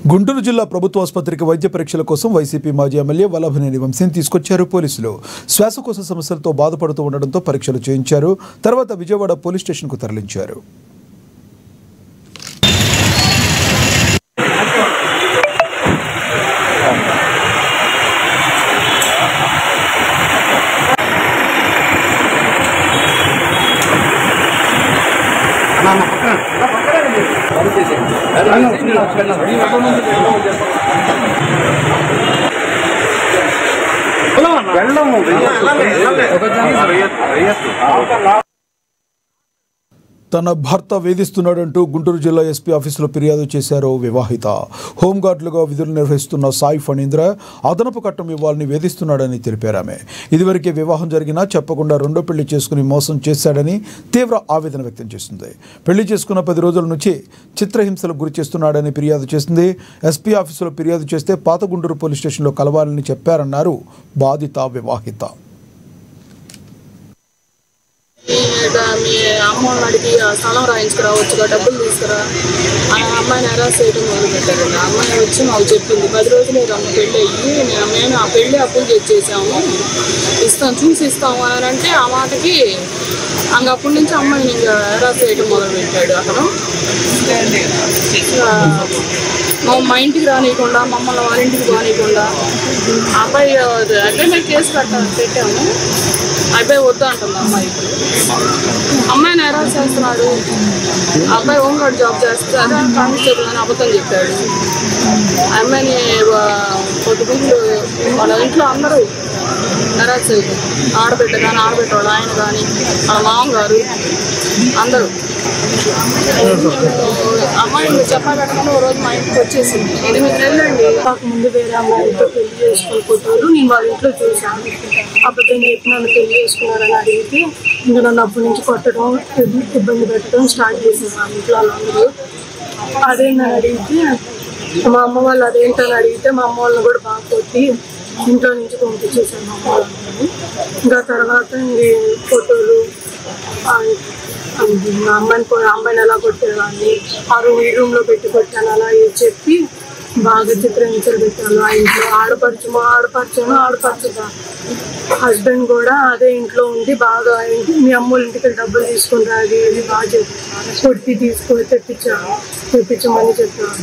గుంటూరు జిల్లా ప్రభుత్వ ఆసుపత్రికి వైద్య పరీక్షల కోసం వైసీపీ మాజీ ఎమ్మెల్యే వల్లభనేని వంశీని తీసుకొచ్చారు పోలీసులు. శ్వాసకోశ సమస్యలతో బాధపడుతూ ఉండడంతో పరీక్షలు చేయించారు. తర్వాత విజయవాడ పోలీస్ స్టేషన్కు తరలించారు. తన భర్త వేధిస్తున్నాడంటూ గుంటూరు జిల్లా ఎస్పీ ఆఫీసులో ఫిర్యాదు చేశారు వివాహిత. హోంగార్డులుగా విధులు నిర్వహిస్తున్న సాయి ఫణీంద్ర అదనపు కట్టం ఇవ్వాలని వేధిస్తున్నాడని తెలిపారామె. ఇదివరకే వివాహం జరిగినా చెప్పకుండా రెండో పెళ్లి చేసుకుని మోసం చేశాడని తీవ్ర ఆవేదన వ్యక్తం చేసింది. పెళ్లి చేసుకున్న 10 రోజుల నుంచి చిత్రహింసలకు గురి చేస్తున్నాడని ఫిర్యాదు చేసింది. ఎస్పీ ఆఫీసులో ఫిర్యాదు చేస్తే పాత గుంటూరు పోలీస్ స్టేషన్లో కలవాలని చెప్పారన్నారు బాధిత వివాహిత. మీ అమ్మ అడిగి స్థలం రాయించుకురావచ్చుగా, డబ్బులు తీసుకురా అని అమ్మాయిని హెరాస్ చేయడం మొదలుపెట్టారండి. అమ్మాయి వచ్చి మాకు చెప్పింది 10 రోజులే రమ్మ పెళ్ళి అయ్యి మేము ఆ పెళ్ళి అప్పులు తెచ్చేసాము, చూసి ఇస్తాము అని అంటే ఆ మాటకి అప్పటి నుంచి అమ్మాయిని ఇంకా హెరాస్ చేయడం మొదలుపెట్టాడు. అతను మా ఇంటికి రానియకుండా, మమ్మల్ని వాళ్ళ ఇంటికి రానియకుండా అబ్బాయి అగ్రిమెంట్ కేసు పెట్టాము. అబ్బాయి వద్దు అంటుంది అమ్మాయి. అమ్మాయిని హెరాస్ చేస్తున్నాడు. అబ్బాయి హోంగార్డ్ జాబ్ చేస్తే అదే కానిస్టేబుల్ అని అబద్ధం చెప్పాడు. అమ్మాయిని కొద్దిగుండు వాళ్ళ ఇంట్లో అందరూ హెరాస్ చేయదు. ఆడబిడ్డ కానీ, ఆడబిడ్డవాళ్ళు ఆయన కానీ, వాళ్ళ మామగారు అందరూ. అమ్మాయిని చెప్పబెట్టకుండా ఓ రోజు మా ఇంటికి వచ్చేసింది. 8 నెలలండి. ముందు వేరే అమ్మాయితో పెళ్లి చేసుకుని నేను వాళ్ళ ఇంట్లో చూశాను. అప్పుడు చెప్పి నన్ను పెళ్లి చేసుకున్నారని అడిగితే ఇంకా నన్ను అప్పటి నుంచి కొట్టడం, ఇబ్బంది పెట్టడం స్టార్ట్ చేశాను మా ఇంట్లో వాళ్ళందరూ. అదేంటని అడిగితే మా అమ్మ వాళ్ళు అదేంటని అడిగితే మా అమ్మ వాళ్ళని కూడా బాగా కొట్టి ఇంట్లో నుంచి పంపించేసాను మా అమ్మ వాళ్ళని. ఇంకా తర్వాత ఫోటోలు అమ్మాయిని ఎలా కొట్టేవాడిని, ఈ రూమ్లో పెట్టి కొట్టాను అలా చెప్పి బాగా చిత్రహింసలు పెట్టాను. ఆ ఇంట్లో ఆడపడుచుగా హస్బెండ్ కూడా అదే ఇంట్లో ఉండి బాగా మీ అమ్మోళ్ళ ఇంటికి డబ్బులు తీసుకుంటా అది బాగా చెప్పి కొట్టి తీసుకొని తెప్పించమని చెప్పాను.